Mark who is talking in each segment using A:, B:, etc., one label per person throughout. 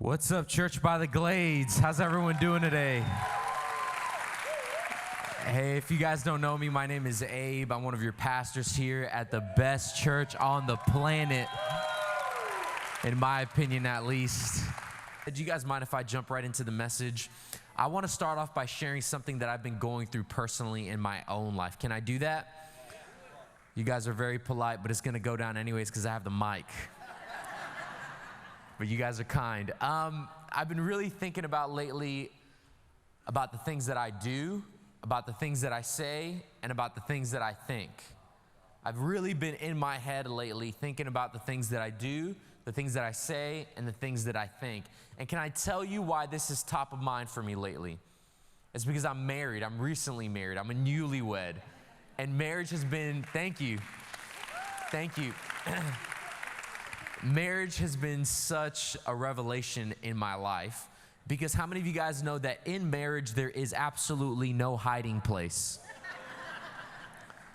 A: What's up, Church by the Glades? How's everyone doing today? Hey, if you guys don't know me, my name is Abe. I'm one of your pastors here at the best church on the planet, in my opinion at least. Do you guys mind if I jump right into the message? I want to start off by sharing something that I've been going through personally in my own life. Can I do that? You guys are very polite, but it's going to go down anyways because I have the mic. But you guys are kind. I've been really thinking about lately about the things that I do, about the things that I say, and about the things that I think. I've really been in my head lately thinking about the things that I do, the things that I say, and the things that I think. And can I tell you why this is top of mind for me lately? It's because I'm married. I'm recently married. I'm a newlywed. And marriage has been, thank you. Marriage has been such a revelation in my life, because how many of you guys know that in marriage there is absolutely no hiding place?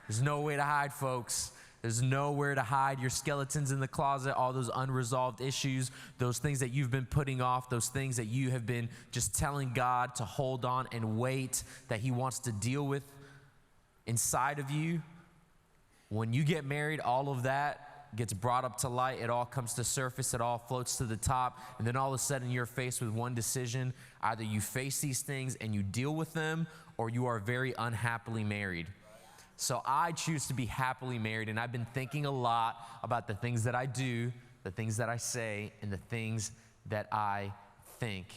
A: There's no way to hide, folks. There's nowhere to hide your skeletons in the closet, all those unresolved issues, those things that you've been putting off, those things that you have been just telling God to hold on and wait, that He wants to deal with inside of you. When you get married, all of that gets brought up to light. It all comes to surface. It all floats to the top. And then all of a sudden you're faced with one decision. Either you face these things and you deal with them, or you are very unhappily married. So I choose to be happily married, and I've been thinking a lot about the things that I do, the things that I say, and the things that I think.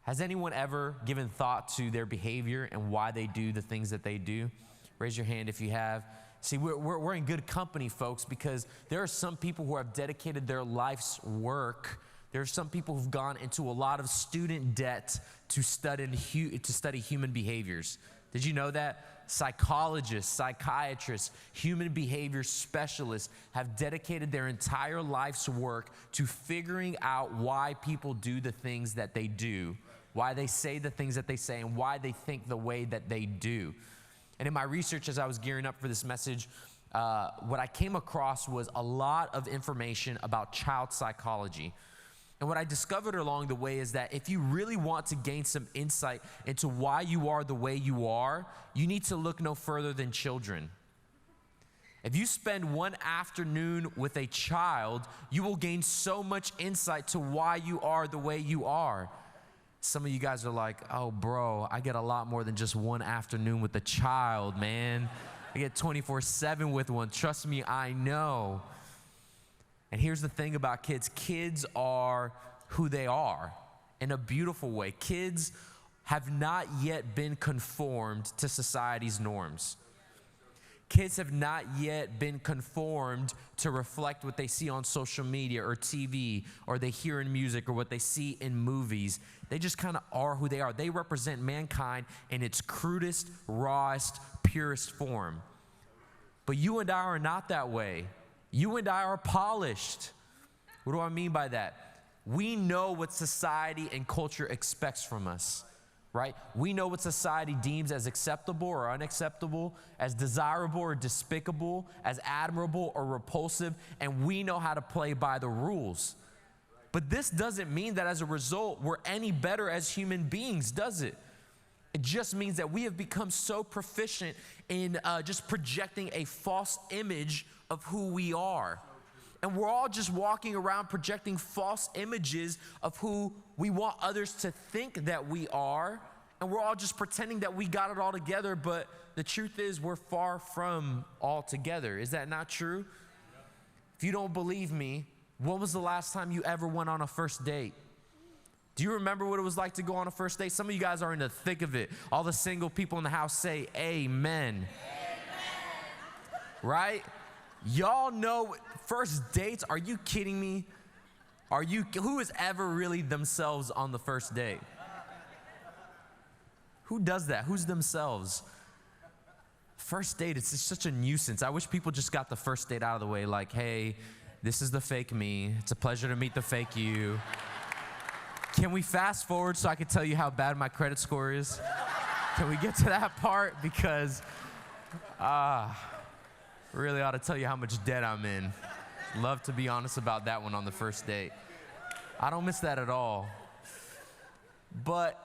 A: Has anyone ever given thought to their behavior and why they do the things that they do? Raise your hand if you have. See, we're in good company, folks, because there are some people who have dedicated their life's work. There are some people who've gone into a lot of student debt to study human behaviors. Did you know that? Psychologists, psychiatrists, human behavior specialists have dedicated their entire life's work to figuring out why people do the things that they do, why they say the things that they say, and why they think the way that they do. And in my research, as I was gearing up for this message, what I came across was a lot of information about child psychology. And what I discovered along the way is that if you really want to gain some insight into why you are the way you are, you need to look no further than children. If you spend one afternoon with a child, you will gain so much insight to why you are the way you are. Some of you guys are like, oh, bro, I get a lot more than just one afternoon with a child, man. I get 24/7 with one. Trust me, I know. And here's the thing about kids. Kids are who they are in a beautiful way. Kids have not yet been conformed to society's norms. Kids have not yet been conformed to reflect what they see on social media or TV, or they hear in music, or what they see in movies. They just kind of are who they are. They represent mankind in its crudest, rawest, purest form. But you and I are not that way. You and I are polished. What do I mean by that? We know what society and culture expects from us. Right? We know what society deems as acceptable or unacceptable, as desirable or despicable, as admirable or repulsive, and we know how to play by the rules. But this doesn't mean that as a result we're any better as human beings, does it? It just means that we have become so proficient in just projecting a false image of who we are. And we're all just walking around projecting false images of who we want others to think that we are. And we're all just pretending that we got it all together, but the truth is we're far from all together. Is that not true? If you don't believe me, when was the last time you ever went on a first date? Do you remember what it was like to go on a first date? Some of you guys are in the thick of it. All the single people in the house say amen. Amen. Right? Y'all know first dates, are you kidding me? Who is ever really themselves on the first date? Who does that? Who's themselves? First date, it's just such a nuisance. I wish people just got the first date out of the way, like, hey, this is the fake me. It's a pleasure to meet the fake you. Can we fast forward so I can tell you how bad my credit score is? Can we get to that part? Because, really ought to tell you how much debt I'm in. Love to be honest about that one on the first date. I don't miss that at all. But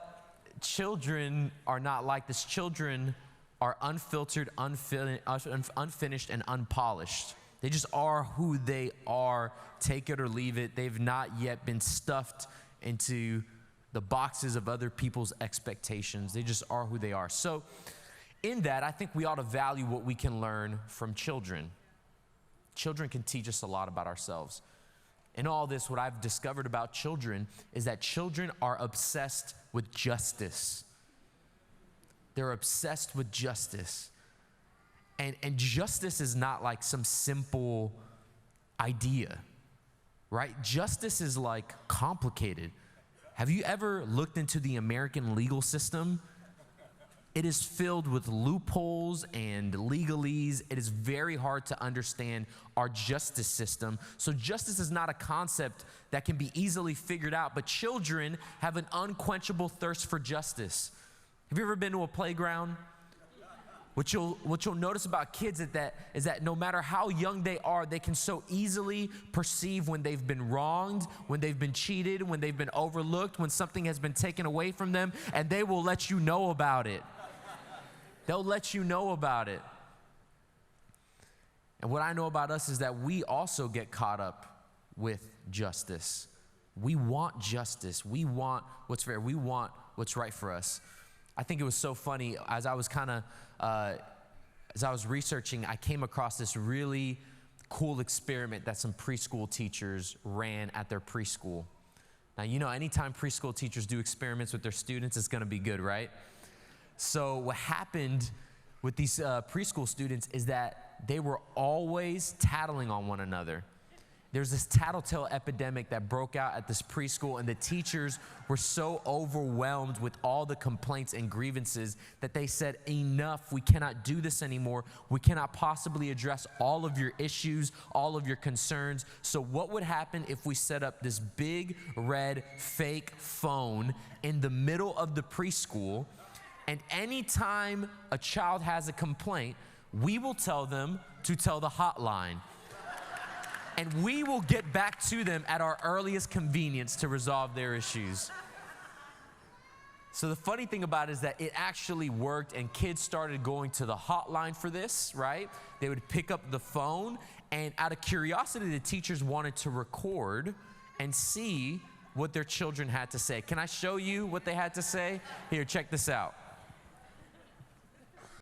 A: children are not like this. Children are unfiltered, unfinished, and unpolished. They just are who they are, take it or leave it. They've not yet been stuffed into the boxes of other people's expectations. They just are who they are. So in that, I think we ought to value what we can learn from children. Children can teach us a lot about ourselves. In all this, what I've discovered about children is that children are obsessed with justice. They're obsessed with justice. And justice is not like some simple idea, right? Justice is like complicated. Have you ever looked into the American legal system? It is filled with loopholes and legalese. It is very hard to understand our justice system. So justice is not a concept that can be easily figured out, but children have an unquenchable thirst for justice. Have you ever been to a playground? What you'll notice about kids is that no matter how young they are, they can so easily perceive when they've been wronged, when they've been cheated, when they've been overlooked, when something has been taken away from them, and they will let you know about it. They'll let you know about it. And what I know about us is that we also get caught up with justice. We want justice. We want what's fair. We want what's right for us. I think it was so funny as I was researching, I came across this really cool experiment that some preschool teachers ran at their preschool. Now, you know, anytime preschool teachers do experiments with their students, it's going to be good, right? So what happened with these preschool students is that they were always tattling on one another. There's this tattletale epidemic that broke out at this preschool, and the teachers were so overwhelmed with all the complaints and grievances that they said, enough, we cannot do this anymore. We cannot possibly address all of your issues, all of your concerns. So what would happen if we set up this big red fake phone in the middle of the preschool, and anytime a child has a complaint, we will tell them to tell the hotline. And we will get back to them at our earliest convenience to resolve their issues. So the funny thing about it is that it actually worked, and kids started going to the hotline for this, right? They would pick up the phone, and out of curiosity, the teachers wanted to record and see what their children had to say. Can I show you what they had to say? Here, check this out.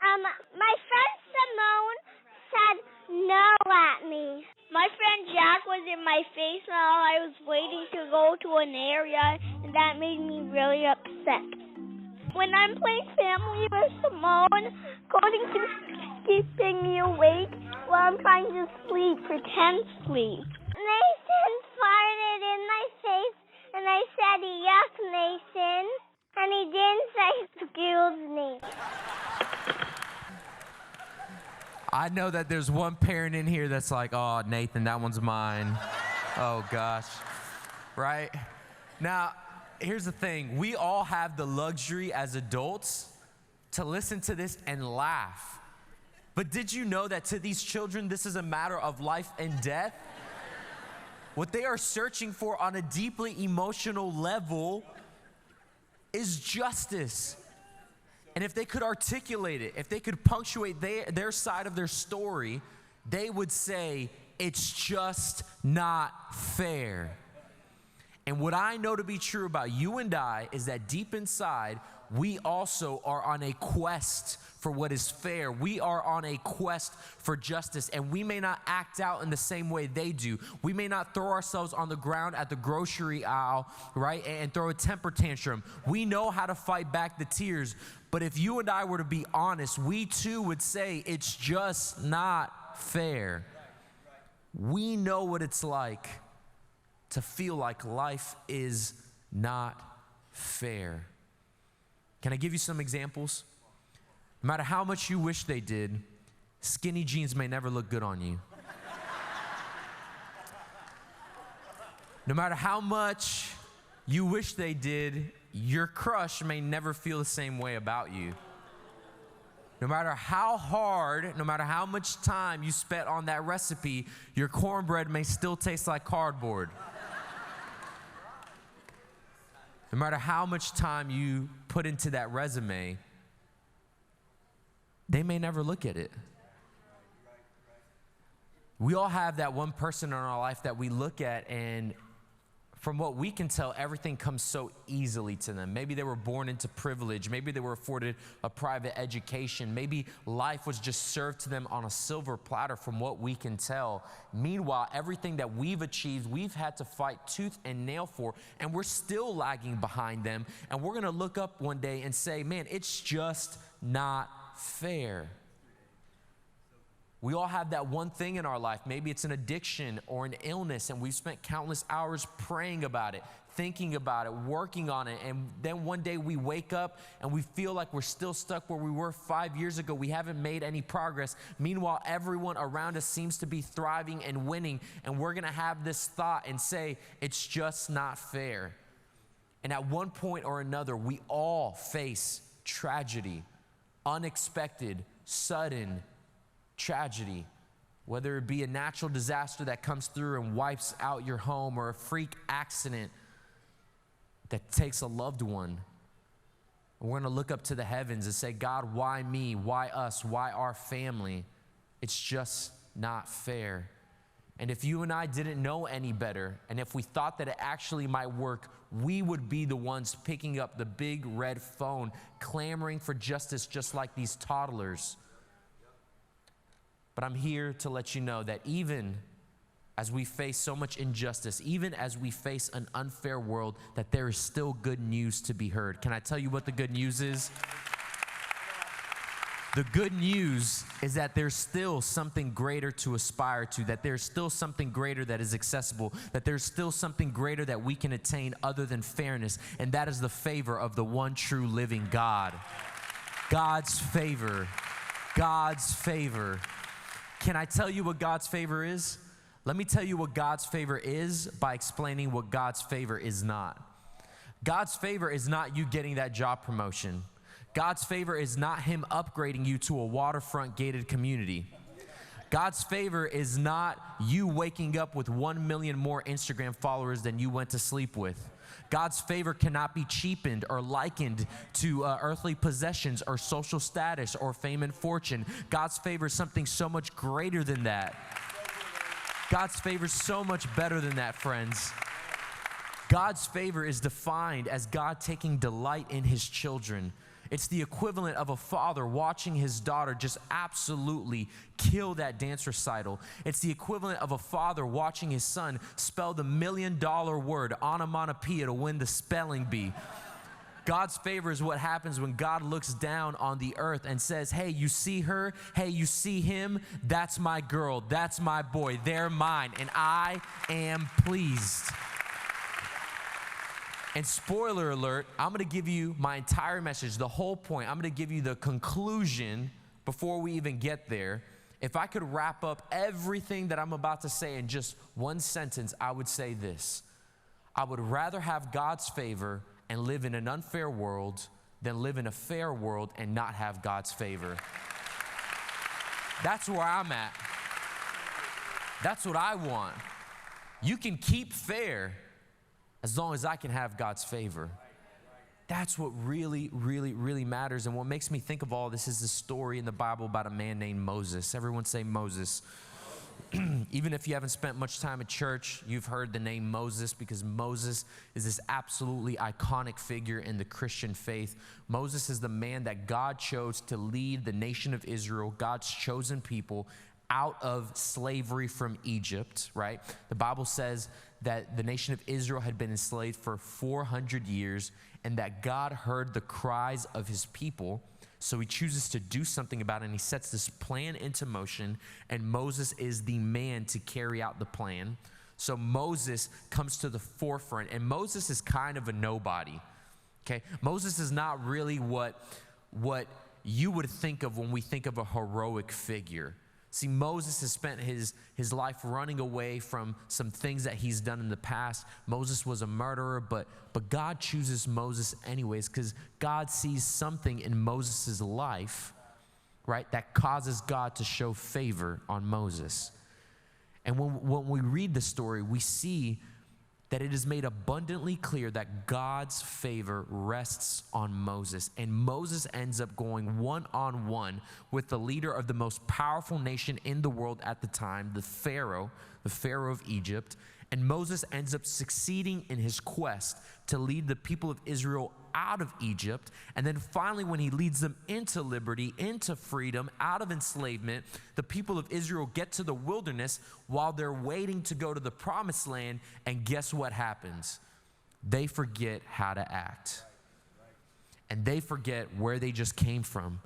B: My friend Simone said no at me. My friend Jack was in my face while I was waiting to go to an area, and that made me really upset. When I'm playing family with Simone, going to keeping me awake while I'm trying to sleep, pretend sleep. Nathan farted in my face, and I said, yuck, Nathan. And he didn't say, excuse me.
A: I know that there's one parent in here that's like, oh, Nathan, that one's mine. Oh, gosh. Right? Now, here's the thing. We all have the luxury as adults to listen to this and laugh. But did you know that to these children, this is a matter of life and death? What they are searching for on a deeply emotional level is justice. And if they could articulate it, if they could punctuate their side of their story, they would say, it's just not fair. And what I know to be true about you and I is that deep inside, we also are on a quest for what is fair. We are on a quest for justice, and we may not act out in the same way they do. We may not throw ourselves on the ground at the grocery aisle, right, and throw a temper tantrum. We know how to fight back the tears, but if you and I were to be honest, we too would say it's just not fair. We know what it's like to feel like life is not fair. Can I give you some examples? No matter how much you wish they did, skinny jeans may never look good on you. No matter how much you wish they did, your crush may never feel the same way about you. No matter how hard, no matter how much time you spent on that recipe, your cornbread may still taste like cardboard. No matter how much time you put into that resume, they may never look at it. We all have that one person in our life that we look at, and from what we can tell, everything comes so easily to them. Maybe they were born into privilege. Maybe they were afforded a private education. Maybe life was just served to them on a silver platter from what we can tell. Meanwhile, everything that we've achieved, we've had to fight tooth and nail for, and we're still lagging behind them. And we're going to look up one day and say, man, it's just not fair. We all have that one thing in our life. Maybe it's an addiction or an illness, and we've spent countless hours praying about it, thinking about it, working on it, and then one day we wake up and we feel like we're still stuck where we were 5 years ago. We haven't made any progress. Meanwhile, everyone around us seems to be thriving and winning, and we're going to have this thought and say, it's just not fair. And at one point or another, we all face tragedy, unexpected, sudden tragedy, whether it be a natural disaster that comes through and wipes out your home, or a freak accident that takes a loved one. We're going to look up to the heavens and say, God, why me? Why us? Why our family? It's just not fair. And if you and I didn't know any better, and if we thought that it actually might work, we would be the ones picking up the big red phone, clamoring for justice just like these toddlers. But I'm here to let you know that even as we face so much injustice, even as we face an unfair world, that there is still good news to be heard. Can I tell you what the good news is? The good news is that there's still something greater to aspire to, that there's still something greater that is accessible, that there's still something greater that we can attain other than fairness, and that is the favor of the one true living God. God's favor. God's favor. Can I tell you what God's favor is? Let me tell you what God's favor is by explaining what God's favor is not. God's favor is not you getting that job promotion. God's favor is not him upgrading you to a waterfront gated community. God's favor is not you waking up with 1 million more Instagram followers than you went to sleep with. God's favor cannot be cheapened or likened to earthly possessions or social status or fame and fortune. God's favor is something so much greater than that. God's favor is so much better than that, friends. God's favor is defined as God taking delight in his children. It's the equivalent of a father watching his daughter just absolutely kill that dance recital. It's the equivalent of a father watching his son spell the $1 million word, onomatopoeia, to win the spelling bee. God's favor is what happens when God looks down on the earth and says, hey, you see her? Hey, you see him? That's my girl. That's my boy. They're mine, and I am pleased. And spoiler alert, I'm going to give you my entire message, the whole point. I'm going to give you the conclusion before we even get there. If I could wrap up everything that I'm about to say in just one sentence, I would say this. I would rather have God's favor and live in an unfair world than live in a fair world and not have God's favor. That's where I'm at. That's what I want. You can keep fair as long as I can have God's favor. That's what really, really, really matters. And what makes me think of all this is the story in the Bible about a man named Moses. Everyone say Moses. Even if you haven't spent much time at church, you've heard the name Moses, because Moses is this absolutely iconic figure in the Christian faith. Moses is the man that God chose to lead the nation of Israel, God's chosen people, out of slavery from Egypt, right? The Bible says that the nation of Israel had been enslaved for 400 years, and that God heard the cries of his people. So he chooses to do something about it, and he sets this plan into motion, and Moses is the man to carry out the plan. So Moses comes to the forefront, and Moses is kind of a nobody, okay? Moses is not really what you would think of when we think of a heroic figure. See, Moses has spent his life running away from some things that he's done in the past. Moses was a murderer, but God chooses Moses anyways, because God sees something in Moses' life, right, that causes God to show favor on Moses. And when we read the story, we see that it is made abundantly clear that God's favor rests on Moses. And Moses ends up going one-on-one with the leader of the most powerful nation in the world at the time, the Pharaoh of Egypt. And Moses ends up succeeding in his quest to lead the people of Israel out of Egypt. And then finally, when he leads them into liberty, into freedom, out of enslavement, the people of Israel get to the wilderness while they're waiting to go to the promised land. And guess what happens? They forget how to act. And they forget where they just came from.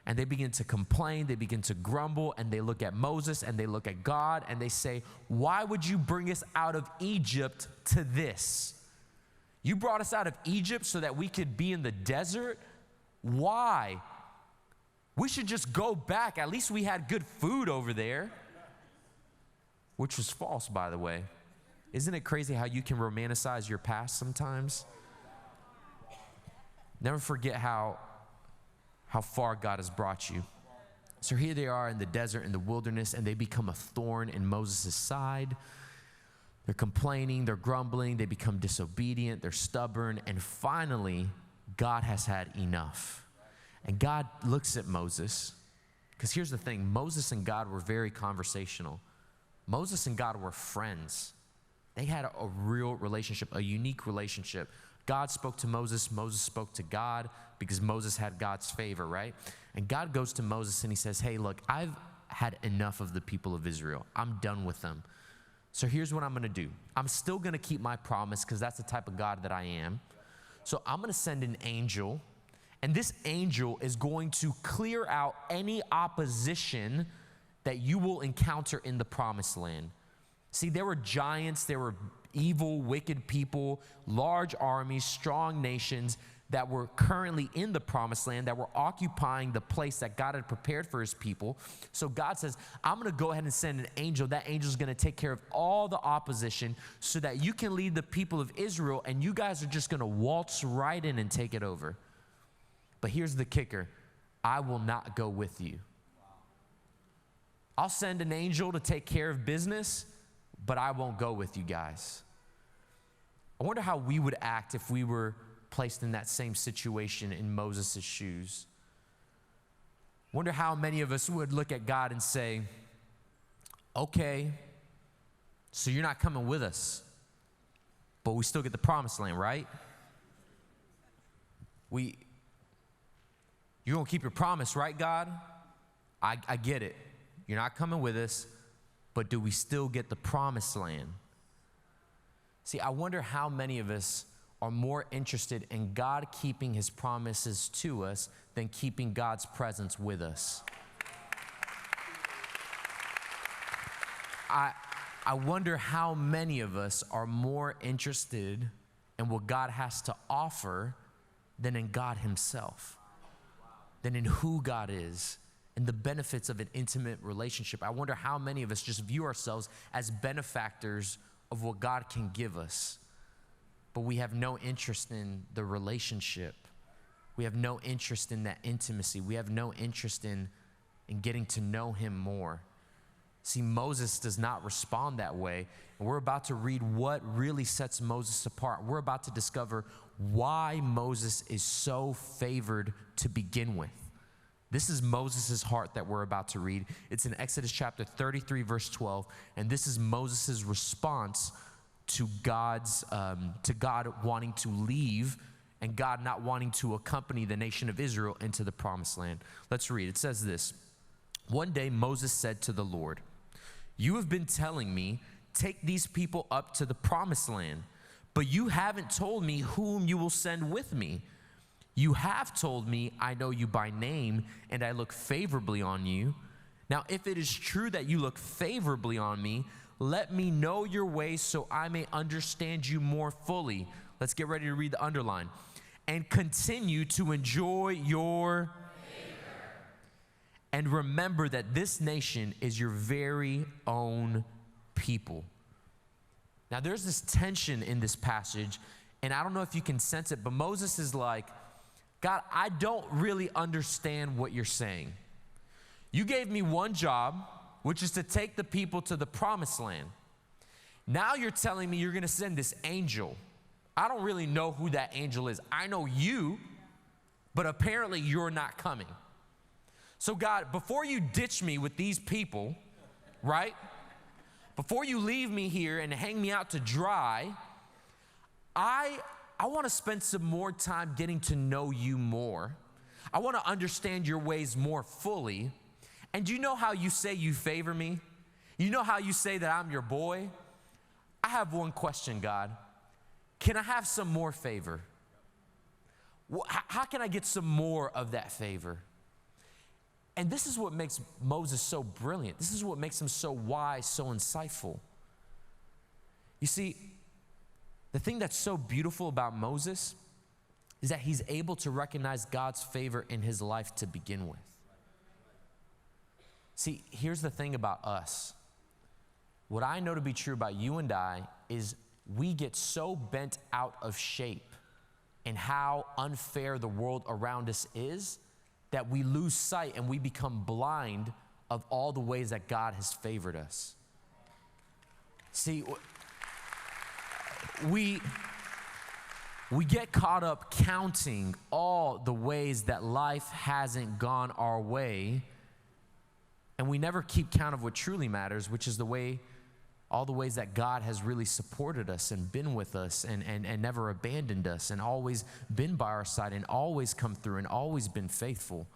A: And they begin to complain, they begin to grumble, and they look at Moses and they look at God and they say, why would you bring us out of Egypt to this? You brought us out of Egypt so that we could be in the desert? Why? We should just go back. At least we had good food over there. Which was false, by the way. Isn't it crazy how you can romanticize your past sometimes? Never forget how far God has brought you. So here they are in the desert, in the wilderness, and they become a thorn in Moses' side. They're complaining, they're grumbling, they become disobedient, they're stubborn, and finally, God has had enough. And God looks at Moses, because here's the thing, Moses and God were very conversational. Moses and God were friends. They had a real relationship, a unique relationship. God spoke to Moses, Moses spoke to God, because Moses had God's favor, right? And God goes to Moses and he says, hey, look, I've had enough of the people of Israel. I'm done with them. So here's what I'm going to do. I'm still going to keep my promise because that's the type of God that I am. So I'm going to send an angel, and this angel is going to clear out any opposition that you will encounter in the promised land. See, there were giants, there were evil, wicked people, large armies, strong nations that were currently in the promised land, that were occupying the place that God had prepared for his people. So God says, I'm going to go ahead and send an angel. That angel is going to take care of all the opposition so that you can lead the people of Israel, and you guys are just going to waltz right in and take it over. But here's the kicker. I will not go with you. I'll send an angel to take care of business, but I won't go with you guys. I wonder how we would act if we were placed in that same situation in Moses' shoes. Wonder how many of us would look at God and say, okay, so you're not coming with us, but we still get the promised land, right? You're going to keep your promise, right, God? I get it. You're not coming with us, but do we still get the promised land? See, I wonder how many of us are more interested in God keeping his promises to us than keeping God's presence with us. I wonder how many of us are more interested in what God has to offer than in God himself, than in who God is and the benefits of an intimate relationship. I wonder how many of us just view ourselves as benefactors of what God can give us, but we have no interest in the relationship. We have no interest in that intimacy. We have no interest in getting to know him more. See, Moses does not respond that way. And we're about to read what really sets Moses apart. We're about to discover why Moses is so favored to begin with. This is Moses' heart that we're about to read. It's in Exodus chapter 33, verse 12. And this is Moses' response to God wanting to leave and God not wanting to accompany the nation of Israel into the promised land. Let's read. It says this. One day Moses said to the Lord, "You have been telling me, take these people up to the promised land, but you haven't told me whom you will send with me. You have told me, I know you by name, and I look favorably on you. Now, if it is true that you look favorably on me, let me know your ways so I may understand you more fully." Let's get ready to read the underline. "And continue to enjoy your favor. And remember that this nation is your very own people." Now, there's this tension in this passage, and I don't know if you can sense it, but Moses is like, God, I don't really understand what you're saying. You gave me one job, which is to take the people to the promised land. Now you're telling me you're going to send this angel. I don't really know who that angel is. I know you, but apparently you're not coming. So God, before you ditch me with these people, right? Before you leave me here and hang me out to dry, I want to spend some more time getting to know you more. I want to understand your ways more fully. And you know how you say you favor me? You know how you say that I'm your boy? I have one question, God. Can I have some more favor? How can I get some more of that favor? And this is what makes Moses so brilliant. This is what makes him so wise, so insightful. You see, the thing that's so beautiful about Moses is that he's able to recognize God's favor in his life to begin with. See, here's the thing about us. What I know to be true about you and I is we get so bent out of shape in how unfair the world around us is that we lose sight and we become blind of all the ways that God has favored us. See, we get caught up counting all the ways that life hasn't gone our way, and we never keep count of what truly matters, which is all the ways that God has really supported us and been with us and never abandoned us and always been by our side and always come through and always been faithful.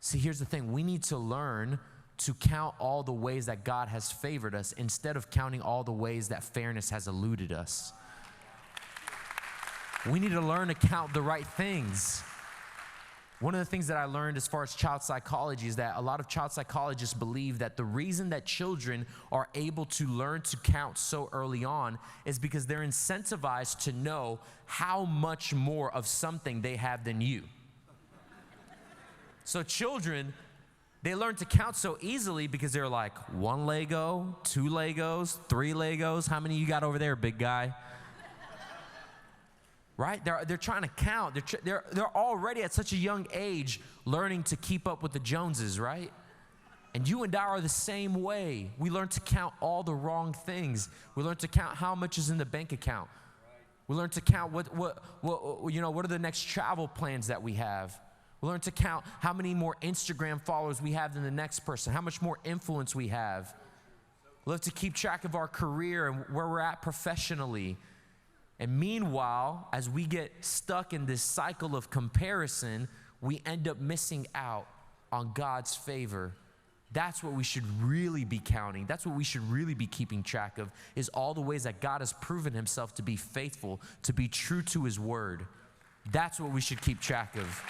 A: See, here's the thing. We need to learn to count all the ways that God has favored us instead of counting all the ways that fairness has eluded us. We need to learn to count the right things. One of the things that I learned as far as child psychology is that a lot of child psychologists believe that the reason that children are able to learn to count so early on is because they're incentivized to know how much more of something they have than you. So children, they learn to count so easily because they're like, 1 Lego, 2 Legos, 3 Legos. How many you got over there, big guy? Right? They're trying to count. They're already at such a young age learning to keep up with the Joneses, right? And you and I are the same way. We learn to count all the wrong things. We learn to count how much is in the bank account. We learn to count what are the next travel plans that we have. We learn to count how many more Instagram followers we have than the next person, how much more influence we have. We love to keep track of our career and where we're at professionally. And meanwhile, as we get stuck in this cycle of comparison, we end up missing out on God's favor. That's what we should really be counting. That's what we should really be keeping track of, is all the ways that God has proven himself to be faithful, to be true to his word. That's what we should keep track of.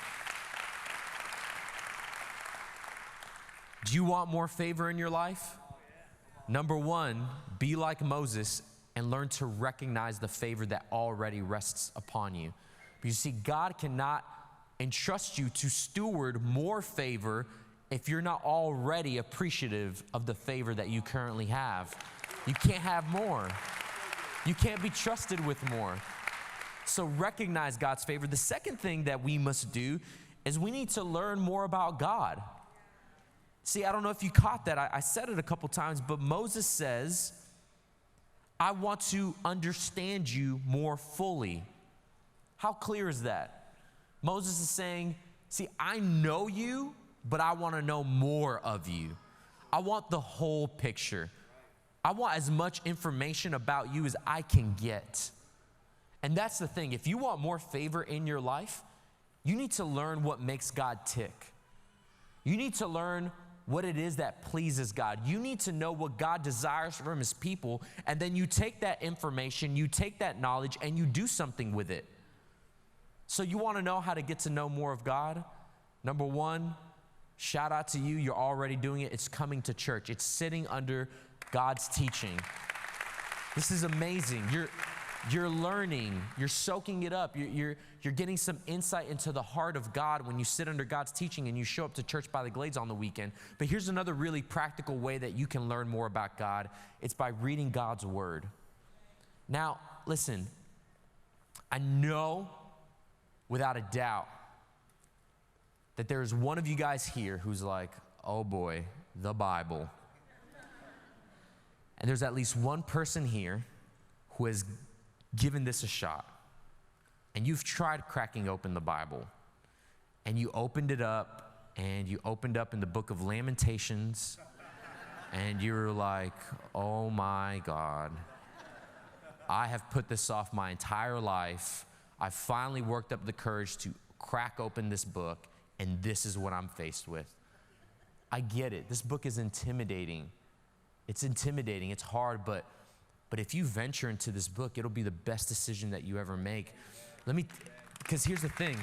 A: Do you want more favor in your life? Number one, be like Moses and learn to recognize the favor that already rests upon you. But you see, God cannot entrust you to steward more favor if you're not already appreciative of the favor that you currently have. You can't have more. You can't be trusted with more. So recognize God's favor. The second thing that we must do is we need to learn more about God. See, I don't know if you caught that. I said it a couple times, but Moses says, I want to understand you more fully. How clear is that? Moses is saying, see, I know you, but I want to know more of you. I want the whole picture. I want as much information about you as I can get. And that's the thing. If you want more favor in your life, you need to learn what makes God tick. You need to learn what it is that pleases God. You need to know what God desires from his people, and then you take that information, you take that knowledge, and you do something with it. So you want to know how to get to know more of God? Number one, shout out to you. You're already doing it. It's coming to church. It's sitting under God's teaching. This is amazing. You're learning, you're soaking it up, you're getting some insight into the heart of God when you sit under God's teaching and you show up to Church by the Glades on the weekend. But here's another really practical way that you can learn more about God. It's by reading God's word. Now, listen, I know without a doubt that there's one of you guys here who's like, oh boy, the Bible. And there's at least one person here who has given this a shot. And you've tried cracking open the Bible. And you opened it up, and you opened up in the book of Lamentations, and you were like, oh my God, I have put this off my entire life. I finally worked up the courage to crack open this book, and this is what I'm faced with. I get it. This book is intimidating. It's intimidating. It's hard, but if you venture into this book, it'll be the best decision that you ever make. Because here's the thing.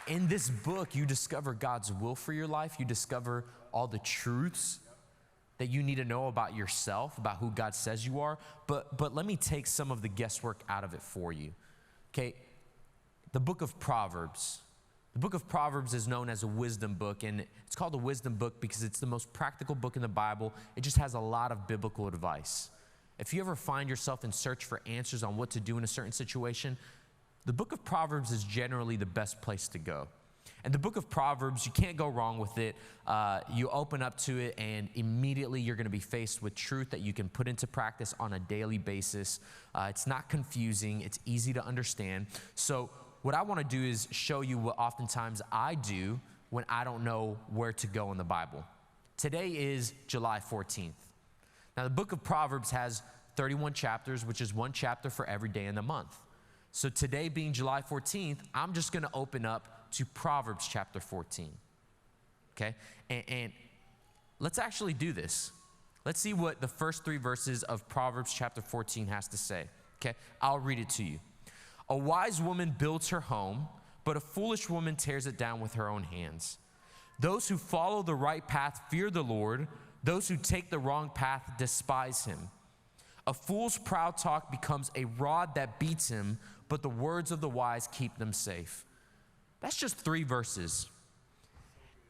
A: In this book, you discover God's will for your life. You discover all the truths that you need to know about yourself, about who God says you are. But let me take some of the guesswork out of it for you. Okay, the book of Proverbs. The book of Proverbs is known as a wisdom book, and it's called a wisdom book because it's the most practical book in the Bible. It just has a lot of biblical advice. If you ever find yourself in search for answers on what to do in a certain situation, the book of Proverbs is generally the best place to go. And the book of Proverbs, you can't go wrong with it. You open up to it, and immediately you're going to be faced with truth that you can put into practice on a daily basis. It's not confusing. It's easy to understand. So what I want to do is show you what oftentimes I do when I don't know where to go in the Bible. Today is July 14th. Now, the book of Proverbs has 31 chapters, which is one chapter for every day in the month. So today being July 14th, I'm just going to open up to Proverbs chapter 14, okay? And let's actually do this. Let's see what the first 3 verses of Proverbs chapter 14 has to say, okay? I'll read it to you. A wise woman builds her home, but a foolish woman tears it down with her own hands. Those who follow the right path fear the Lord. Those who take the wrong path despise him. A fool's proud talk becomes a rod that beats him, but the words of the wise keep them safe. That's just 3 verses.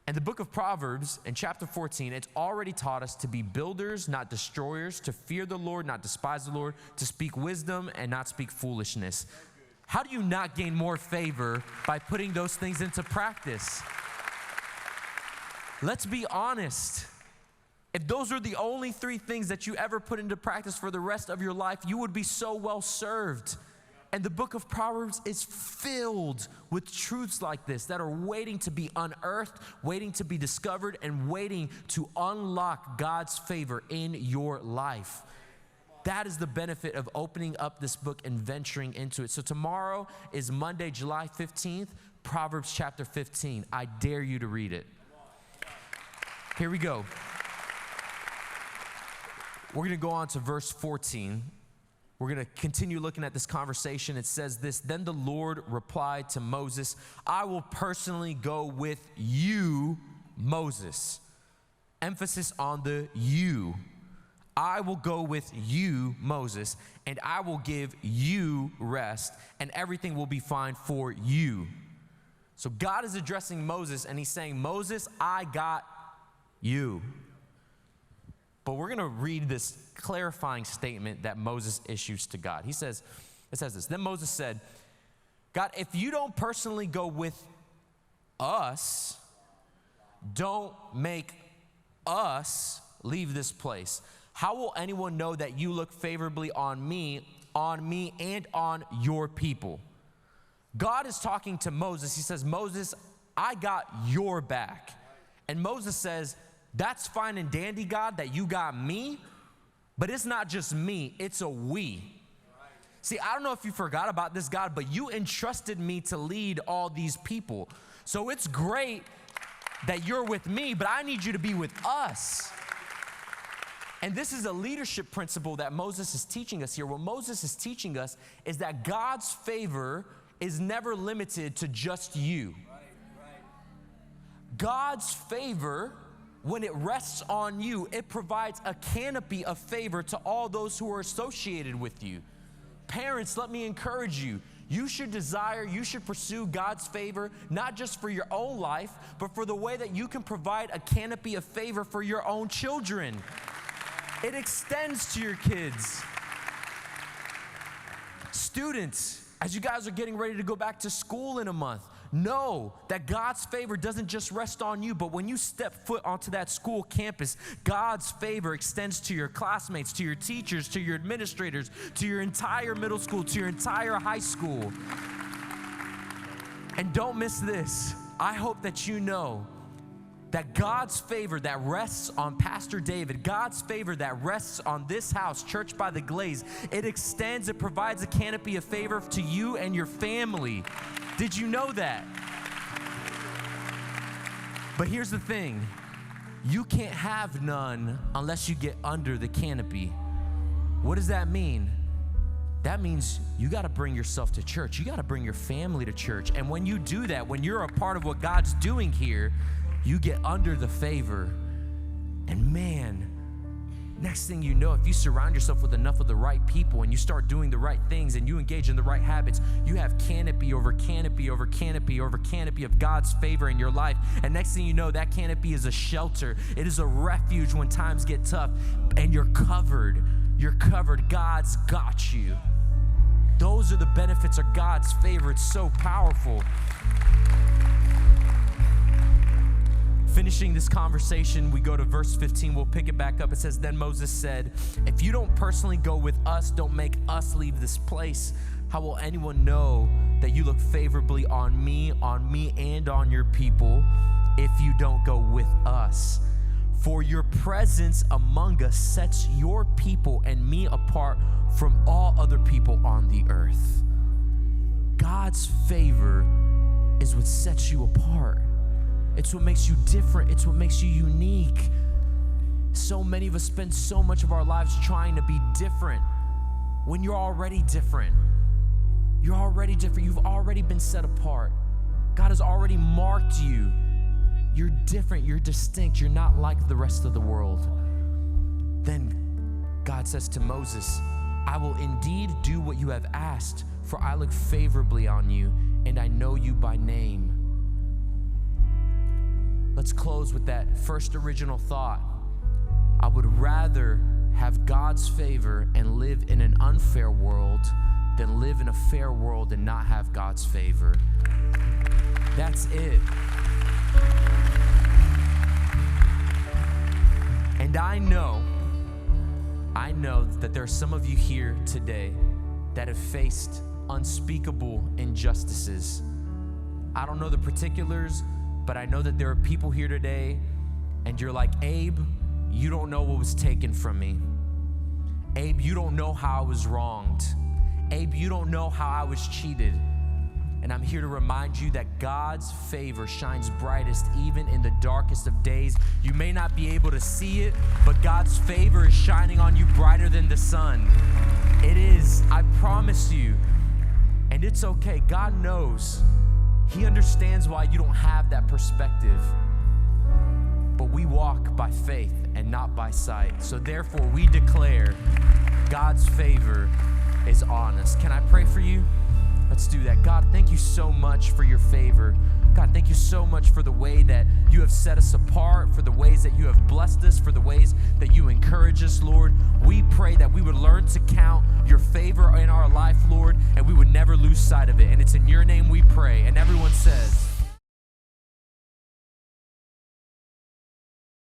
A: And the book of Proverbs in chapter 14, it's already taught us to be builders, not destroyers, to fear the Lord, not despise the Lord, to speak wisdom and not speak foolishness. How do you not gain more favor by putting those things into practice? Let's be honest. If those are the only 3 things that you ever put into practice for the rest of your life, you would be so well served. And the book of Proverbs is filled with truths like this that are waiting to be unearthed, waiting to be discovered, and waiting to unlock God's favor in your life. That is the benefit of opening up this book and venturing into it. So tomorrow is Monday, July 15th, Proverbs chapter 15. I dare you to read it. Here we go. We're going to go on to verse 14. We're going to continue looking at this conversation. It says this, then the Lord replied to Moses, I will personally go with you, Moses. Emphasis on the you. I will go with you, Moses, and I will give you rest, and everything will be fine for you. So God is addressing Moses, and he's saying, Moses, I got you. But we're going to read this clarifying statement that Moses issues to God. It says this, then Moses said, God, if you don't personally go with us, don't make us leave this place. How will anyone know that you look favorably on me and on your people? God is talking to Moses. He says, Moses, I got your back. And Moses says, that's fine and dandy, God, that you got me, but it's not just me, it's a we. See, I don't know if you forgot about this, God, but you entrusted me to lead all these people. So it's great that you're with me, but I need you to be with us. And this is a leadership principle that Moses is teaching us here. What Moses is teaching us is that God's favor is never limited to just you. God's favor, when it rests on you, it provides a canopy of favor to all those who are associated with you. Parents, let me encourage you. You should pursue God's favor, not just for your own life, but for the way that you can provide a canopy of favor for your own children. It extends to your kids. Students, as you guys are getting ready to go back to school in a month, know that God's favor doesn't just rest on you, but when you step foot onto that school campus, God's favor extends to your classmates, to your teachers, to your administrators, to your entire middle school, to your entire high school. And don't miss this. I hope that you know that God's favor that rests on Pastor David, God's favor that rests on this house, Church by the Glaze, it extends, it provides a canopy of favor to you and your family. Did you know that? But here's the thing. You can't have none unless you get under the canopy. What does that mean? That means you got to bring yourself to church. You got to bring your family to church. And when you do that, when you're a part of what God's doing here, you get under the favor. And man, next thing you know, if you surround yourself with enough of the right people and you start doing the right things and you engage in the right habits, you have canopy over canopy over canopy over canopy of God's favor in your life. And next thing you know, that canopy is a shelter. It is a refuge when times get tough, and you're covered. You're covered. God's got you. Those are the benefits of God's favor. It's so powerful. Finishing this conversation, we go to verse 15. We'll pick it back up. It says, then Moses said, if you don't personally go with us, don't make us leave this place. How will anyone know that you look favorably on me and on your people if you don't go with us? For your presence among us sets your people and me apart from all other people on the earth. God's favor is what sets you apart. It's what makes you different. It's what makes you unique. So many of us spend so much of our lives trying to be different when you're already different. You're already different. You've already been set apart. God has already marked you. You're different. You're distinct. You're not like the rest of the world. Then God says to Moses, I will indeed do what you have asked, for I look favorably on you, and I know you by name. Let's close with that first original thought. I would rather have God's favor and live in an unfair world than live in a fair world and not have God's favor. That's it. And I know that there are some of you here today that have faced unspeakable injustices. I don't know the particulars, but I know that there are people here today, and you're like, Abe, you don't know what was taken from me. Abe, you don't know how I was wronged. Abe, you don't know how I was cheated. And I'm here to remind you that God's favor shines brightest even in the darkest of days. You may not be able to see it, but God's favor is shining on you brighter than the sun. It is, I promise you. And it's okay. God knows. He understands why you don't have that perspective. But we walk by faith and not by sight. So therefore, we declare God's favor is on us. Can I pray for you? Let's do that. God, thank you so much for your favor. God, thank you so much for the way that you have set us apart, for the ways that you have blessed us, for the ways that you encourage us, Lord. We pray that we would learn to count your favor in our life, Lord, and we would never lose sight of it. And it's in your name we pray. And everyone says...